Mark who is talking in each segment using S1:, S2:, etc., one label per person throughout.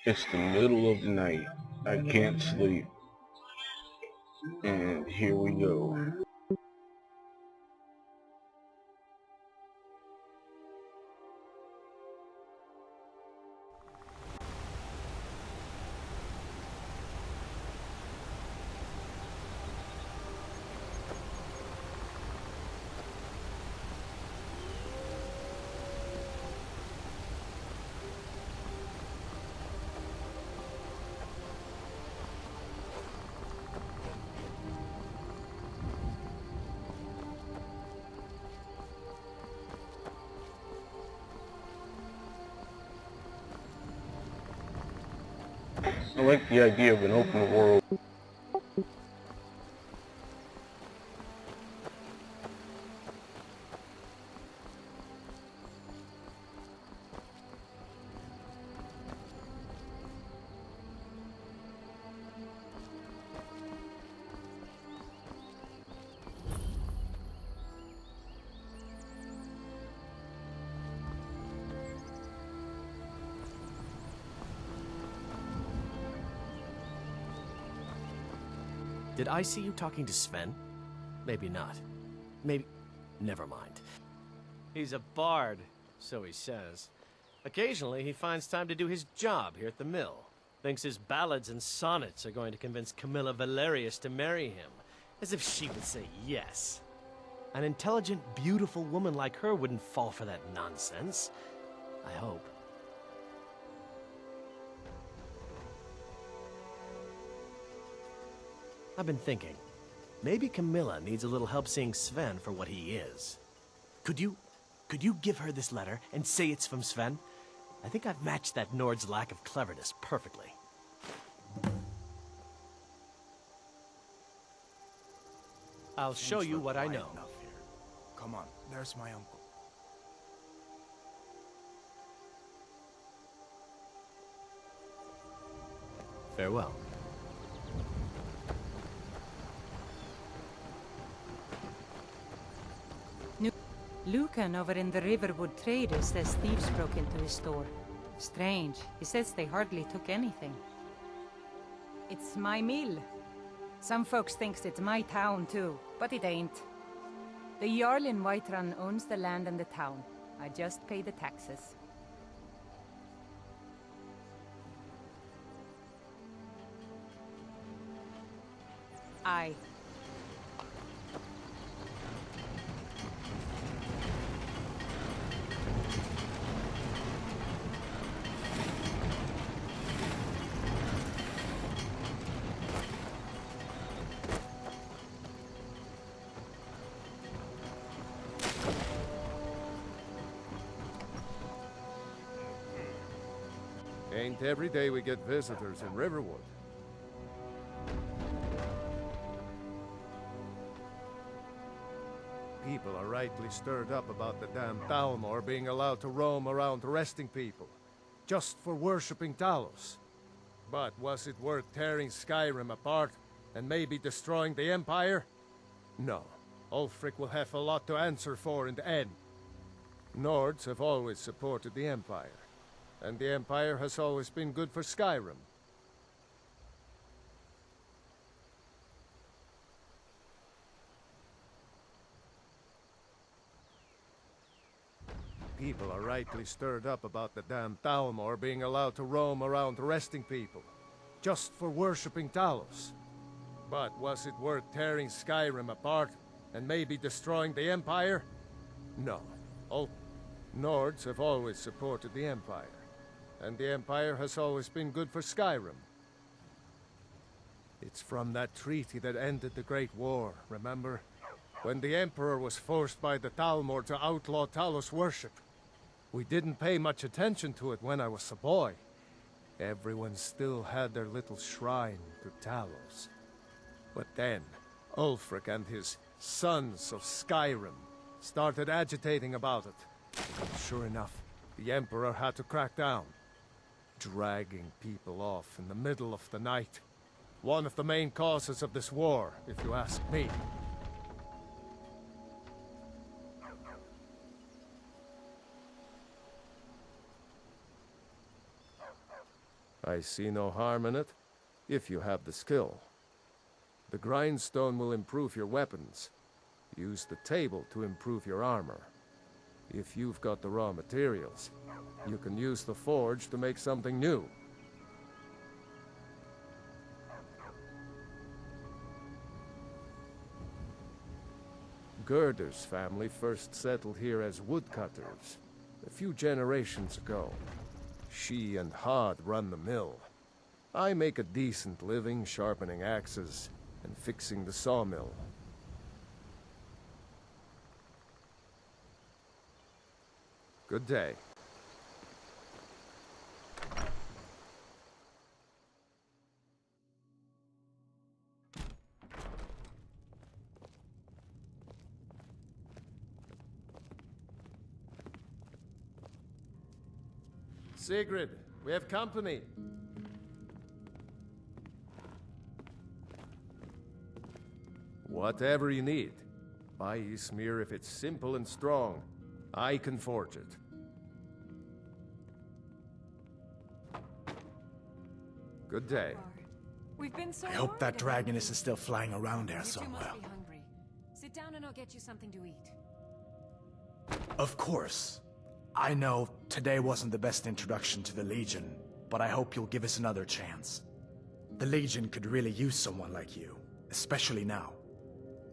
S1: It's the middle of the night. I can't sleep. And here we go. I like the idea of an open world.
S2: Did I see you talking to Sven? Maybe not. Maybe... Never mind. He's a bard, so he says. Occasionally, he finds time to do his job here at the mill. Thinks his ballads and sonnets are going to convince Camilla Valerius to marry him. As if she would say yes. An intelligent, beautiful woman like her wouldn't fall for that nonsense. I hope. I've been thinking, maybe Camilla needs a little help seeing Sven for what he is. Could you give her this letter and say it's from Sven? I think I've matched that Nord's lack of cleverness perfectly. I'll show you what I know.
S3: Come on, there's my uncle.
S2: Farewell.
S4: Lucan over in the Riverwood Trader says thieves broke into his store. Strange. He says they hardly took anything. It's my mill. Some folks thinks it's my town too, but it ain't. The Jarl in Whiterun owns the land and the town. I just pay the taxes. Aye.
S5: Ain't every day we get visitors in Riverwood. People are rightly stirred up about the damn Thalmor being allowed to roam around arresting people, just for worshipping Talos. But was it worth tearing Skyrim apart and maybe destroying the Empire? No. Ulfric will have a lot to answer for in the end. Nords have always supported the Empire. And the Empire has always been good for Skyrim. People are rightly stirred up about the damn Thalmor being allowed to roam around arresting people, just for worshipping Talos. But was it worth tearing Skyrim apart and maybe destroying the Empire? No. Nords have always supported the Empire. And the Empire has always been good for Skyrim. It's from that treaty that ended the Great War, remember? When the Emperor was forced by the Thalmor to outlaw Talos worship. We didn't pay much attention to it when I was a boy. Everyone still had their little shrine to Talos. But then, Ulfric and his Sons of Skyrim started agitating about it. Sure enough, the Emperor had to crack down. Dragging people off in the middle of the night. One of the main causes of this war, if you ask me. I see no harm in it, if you have the skill. The grindstone will improve your weapons. Use the table to improve your armor. If you've got the raw materials, you can use the forge to make something new. Gerder's family first settled here as woodcutters a few generations ago. She and Hod run the mill. I make a decent living sharpening axes and fixing the sawmill. Good day. Sigrid, we have company. Whatever you need. Buy Ysmir if it's simple and strong. I can forge it. Good day.
S6: We've been so
S3: I hope that
S6: worried
S3: dragon
S6: about
S3: isn't still flying around there
S6: you. You two
S3: somewhere.
S6: must be hungry. Sit down and I'll get you something to eat.
S3: Of course. I know today wasn't the best introduction to the Legion, but I hope you'll give us another chance. The Legion could really use someone like you, especially now.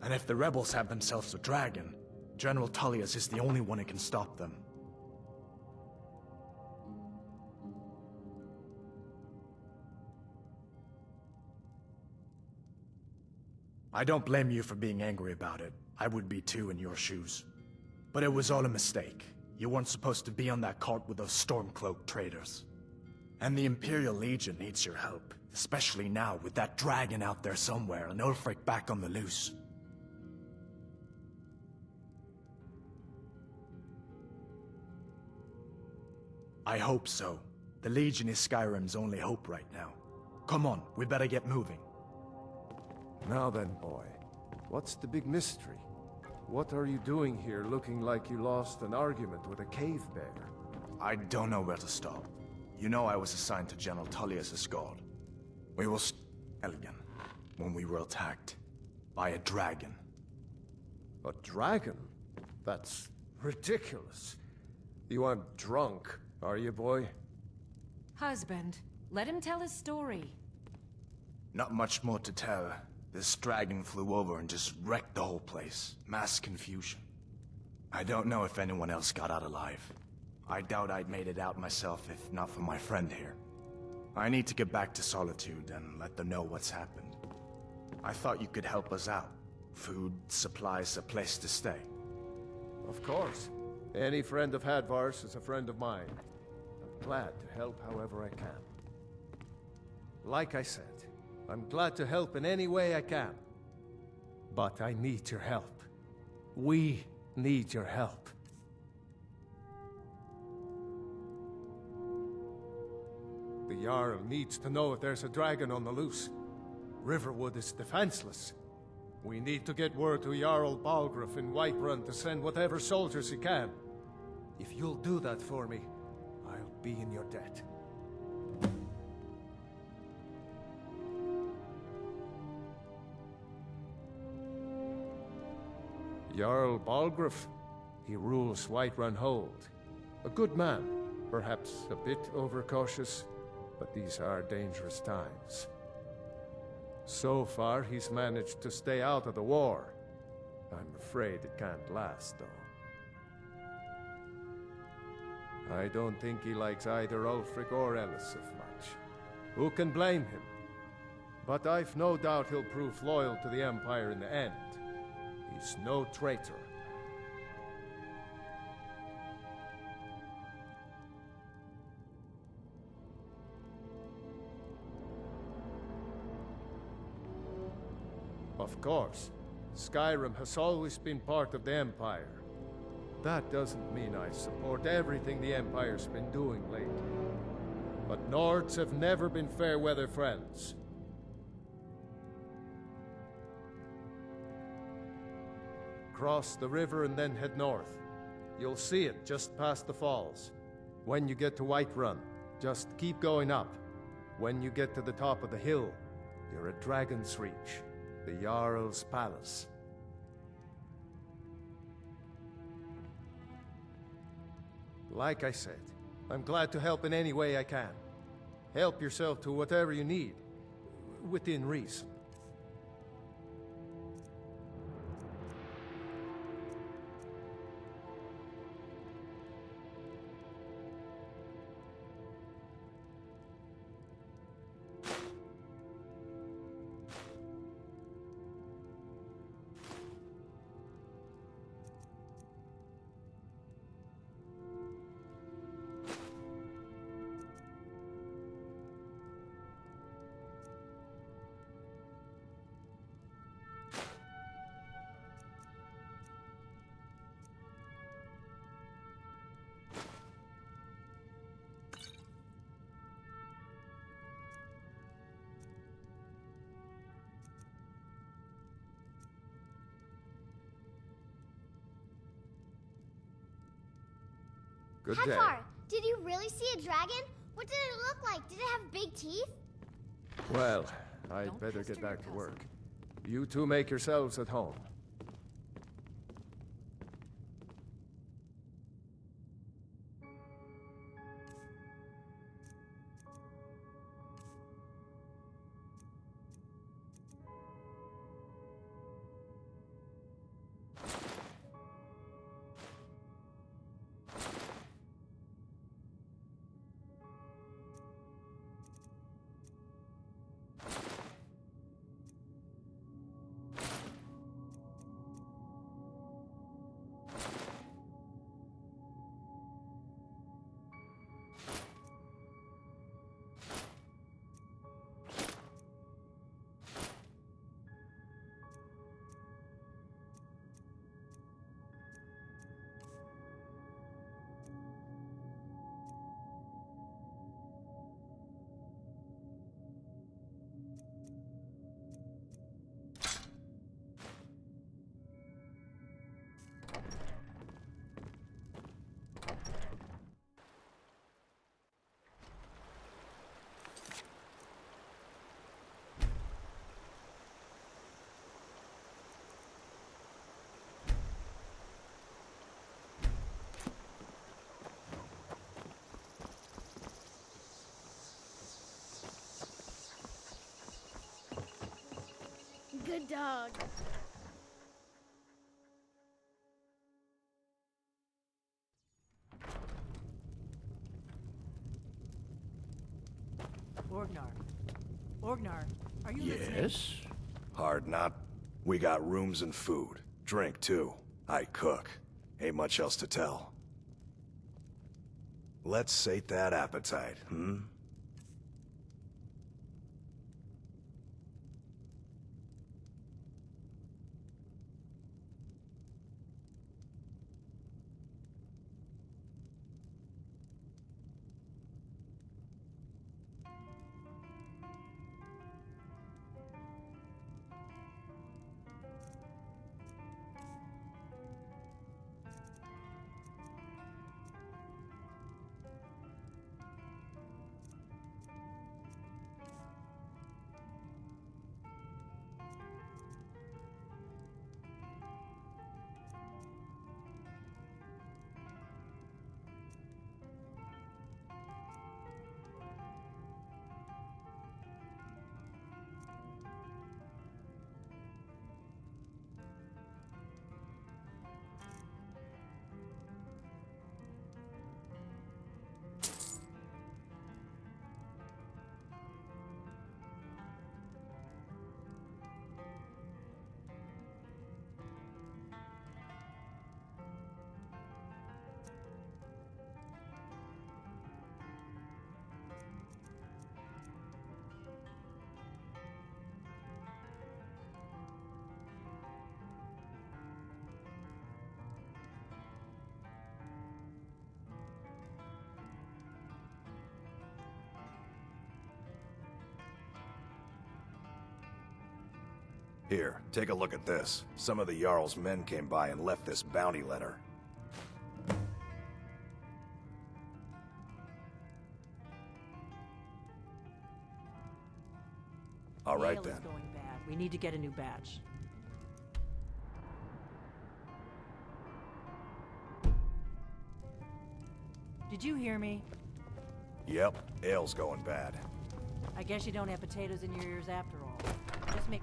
S3: And if the rebels have themselves a dragon, General Tullius is the only one who can stop them. I don't blame you for being angry about it. I would be too in your shoes. But it was all a mistake. You weren't supposed to be on that cart with those Stormcloak traitors. And the Imperial Legion needs your help, especially now with that dragon out there somewhere and Ulfric back on the loose. I hope so. The Legion is Skyrim's only hope right now. Come on, we better get moving.
S5: Now then, boy. What's the big mystery? What are you doing here looking like you lost an argument with a cave bear?
S3: I don't know where to start. You know I was assigned to General Tullius' guard. We were Elgin when we were attacked by a dragon.
S5: A dragon? That's ridiculous. You aren't drunk, are you, boy?
S6: Husband, let him tell his story.
S3: Not much more to tell. This dragon flew over and just wrecked the whole place. Mass confusion. I don't know if anyone else got out alive. I doubt I'd made it out myself if not for my friend here. I need to get back to Solitude and let them know what's happened. I thought you could help us out. Food, supplies, a place to stay.
S5: Of course. Any friend of Hadvar's is a friend of mine. I'm glad to help however I can. Like I said, I'm glad to help in any way I can. But I need your help. We need your help. The Jarl needs to know if there's a dragon on the loose. Riverwood is defenseless. We need to get word to Jarl Balgruuf in Whiterun to send whatever soldiers he can. If you'll do that for me, I'll be in your debt. Jarl Balgruuf. He rules Whiterun Hold. A good man, perhaps a bit overcautious, but these are dangerous times. So far, he's managed to stay out of the war. I'm afraid it can't last, though. I don't think he likes either Ulfric or Elisif much. Who can blame him? But I've no doubt he'll prove loyal to the Empire in the end. He's no traitor. Of course, Skyrim has always been part of the Empire. That doesn't mean I support everything the Empire's been doing lately. But Nords have never been fair-weather friends. Cross the river and then head north. You'll see it just past the falls. When you get to Whiterun, just keep going up. When you get to the top of the hill, you're at Dragon's Reach, the Jarl's palace. Like I said, I'm glad to help in any way I can. Help yourself to whatever you need, within reason. Good day.
S7: Hekvar, did you really see a dragon? What did it look like? Did it have big teeth?
S5: Well, I'd
S6: Don't
S5: better
S6: pester
S5: get back
S6: your
S5: to work.
S6: cousin.
S5: You two make yourselves at home.
S7: Good dog.
S6: Orgnar, are you listening?
S8: Yes? Hard not. We got rooms and food. Drink, too. I cook. Ain't much else to tell. Let's sate that appetite, hmm? Here, take a look at this. Some of the Jarl's men came by and left this bounty letter. All right
S9: Mail
S8: then.
S9: is going bad. We need to get a new batch. Did you hear me?
S8: Yep, ale's going bad.
S9: I guess you don't have potatoes in your ears after all. Just make...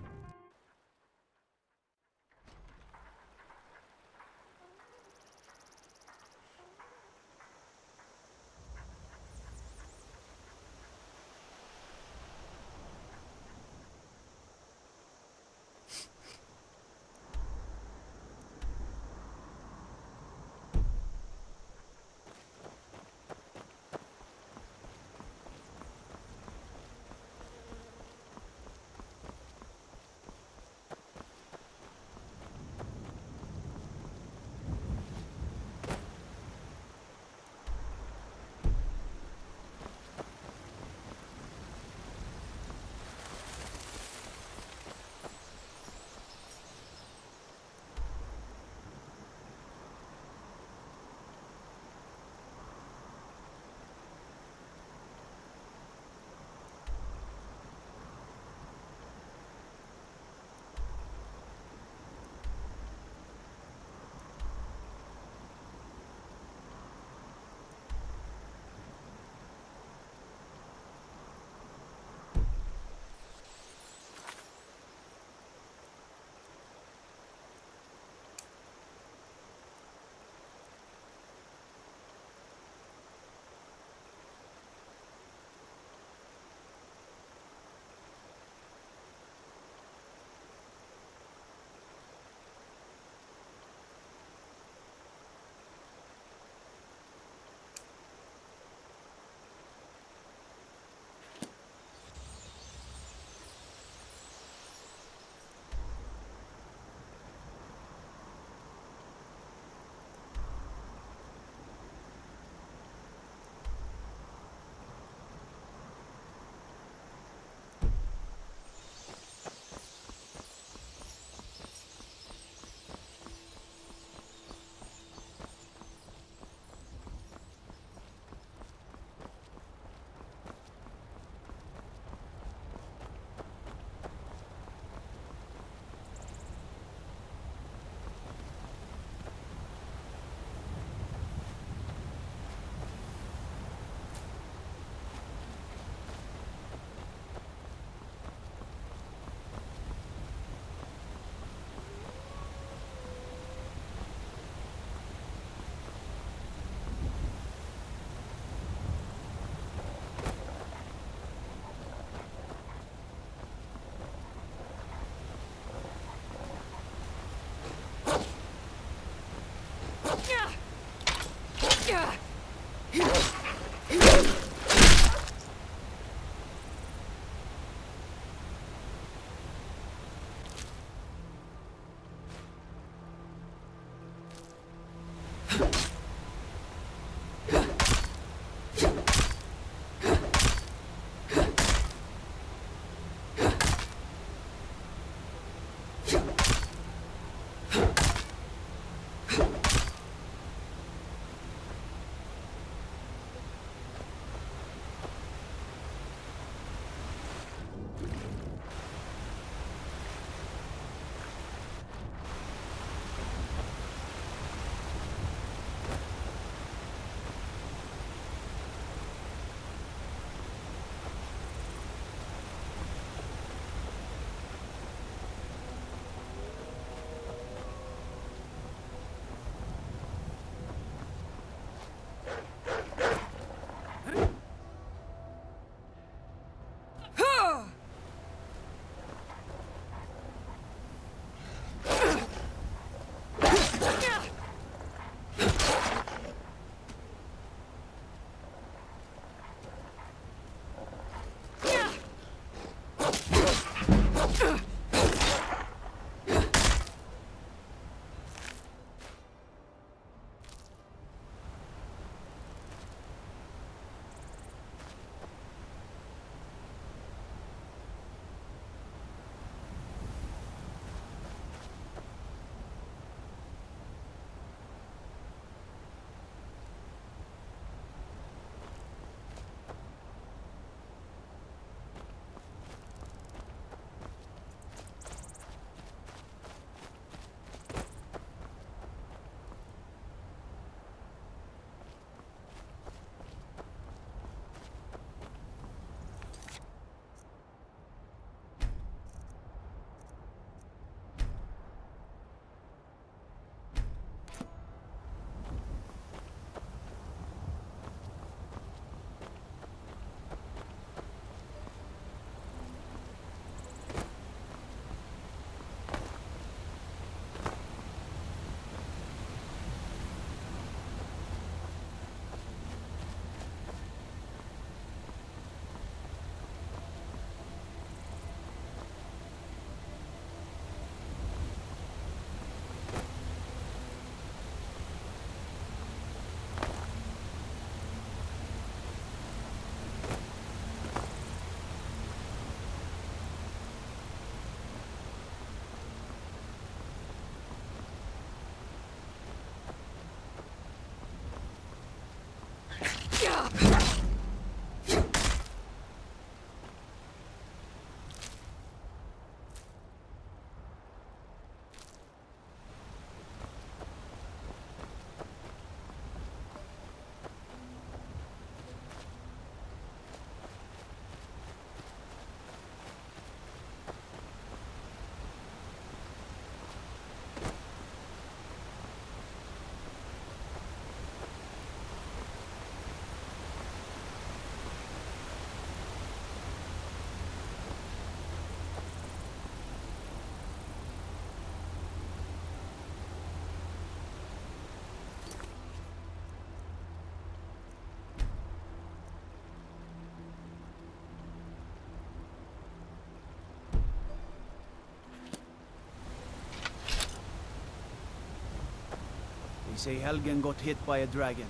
S10: They say Helgen got hit by a dragon.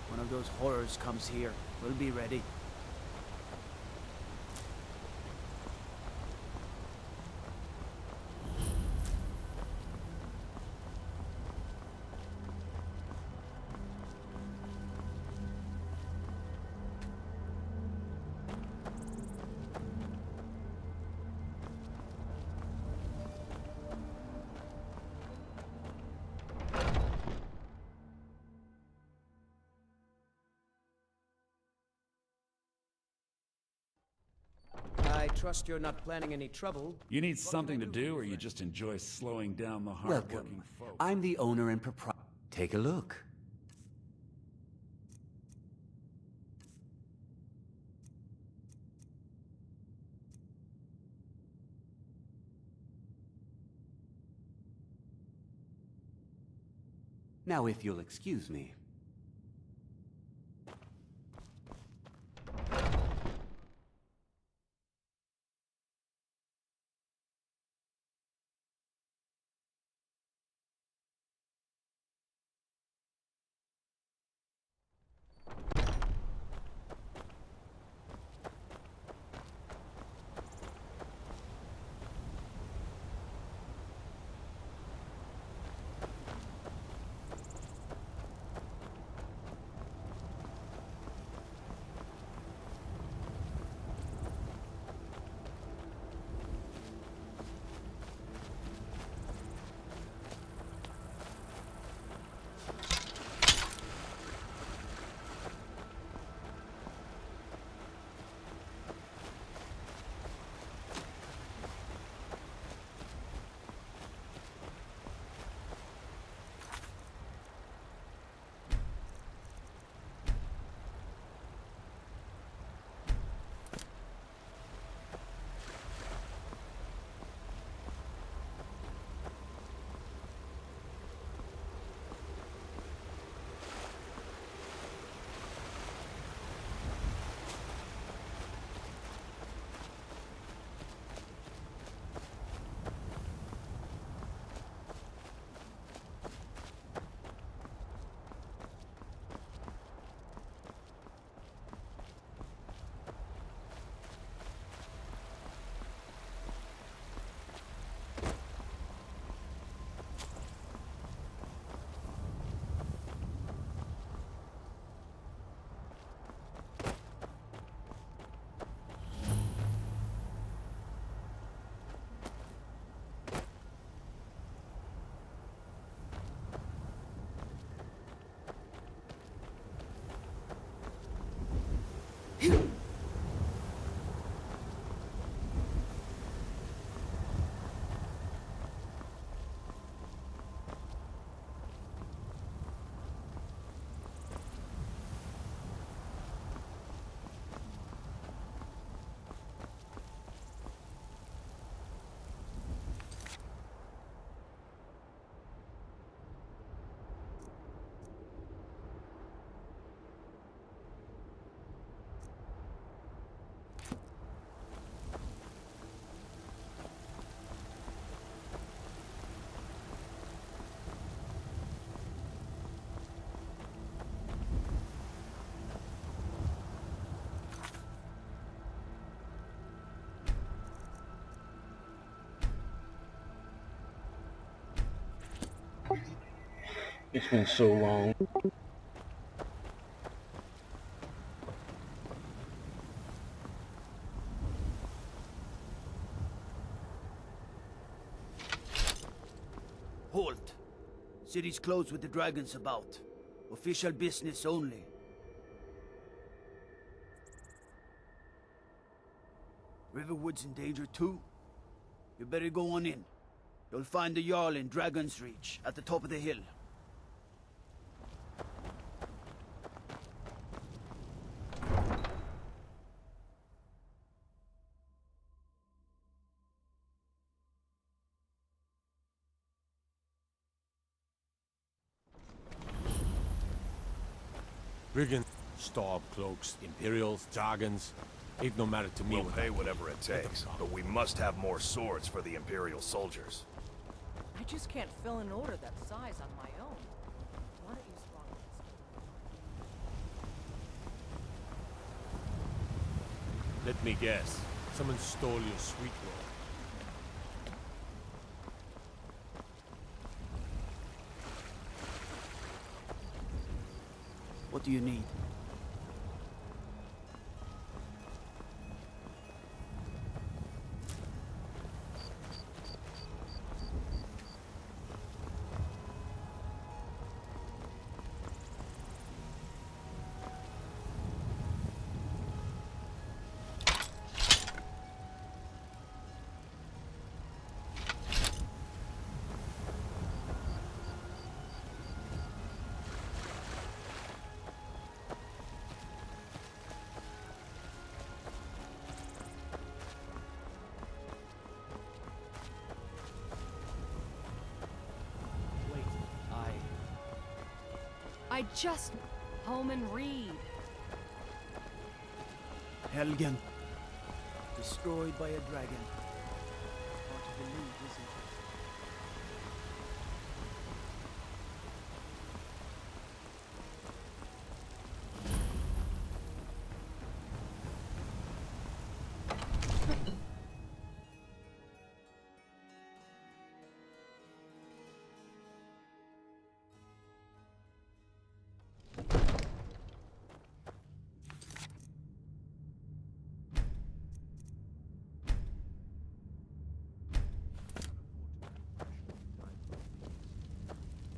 S10: One of those horrors comes here. We'll be ready. I trust you're not planning any trouble.
S11: You need something to do, or you just enjoy slowing down the hard-working folk?
S12: I'm the owner and proprietor. Take a look. Now, if you'll excuse me.
S1: It's been so long.
S10: City's closed with the dragons about. Official business only. Riverwood's in danger too. You better go on in. You'll find the Jarl in Dragon's Reach, at the top of the hill.
S5: Riggin, Stormcloaks, Imperials, Dragons. Ain't no matter to me.
S8: We'll pay whatever it takes, but we must have more swords for the Imperial soldiers.
S9: I just can't fill an order that size on my own. Why don't you spawn this?
S5: Let me guess. Someone stole your sweet roll.
S10: What do you need?
S6: I just... home and read.
S10: Helgen. Destroyed by a dragon. Hard to believe, isn't it?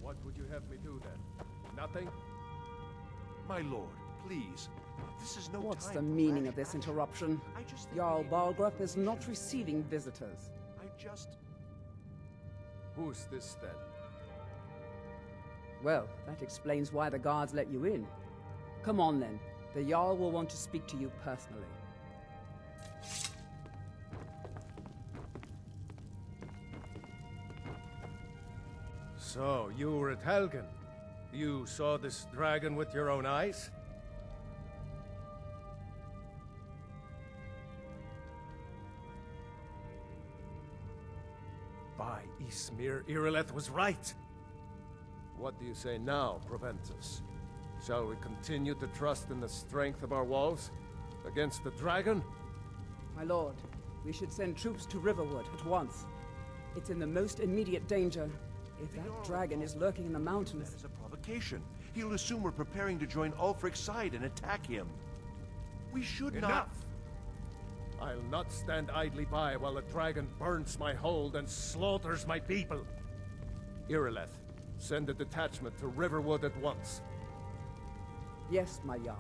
S5: What would you have me do then? Nothing?
S13: My lord, please. This is no
S14: What's
S13: time
S14: the
S13: for
S14: meaning
S13: rash
S14: of this
S13: action.
S14: interruption?
S13: I just think
S14: Jarl
S13: we-
S14: Balgrup is not receiving visitors.
S13: I just...
S5: Who's this then?
S14: Well, that explains why the guards let you in. Come on then. The Jarl will want to speak to you personally.
S5: So, you were at Helgen. You saw this dragon with your own eyes? By Ysmir, Irileth was right. What do you say now, Proventus? Shall we continue to trust in the strength of our walls? Against the dragon?
S14: My lord, we should send troops to Riverwood at once. It's in the most immediate danger. If that dragon is lurking in the mountains...
S13: That is a provocation. He'll assume we're preparing to join Ulfric's side and attack him. We should not...
S5: Enough! I'll not stand idly by while the dragon burns my hold and slaughters my people. Irileth, send a detachment to Riverwood at once.
S14: Yes, my Jarl.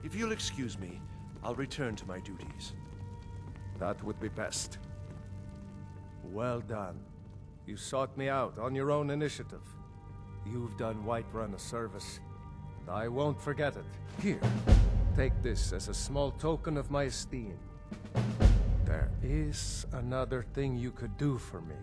S13: If you'll excuse me, I'll return to my duties.
S5: That would be best. Well done. You sought me out on your own initiative. You've done Whiterun a service, and I won't forget it. Here, take this as a small token of my esteem. There is another thing you could do for me.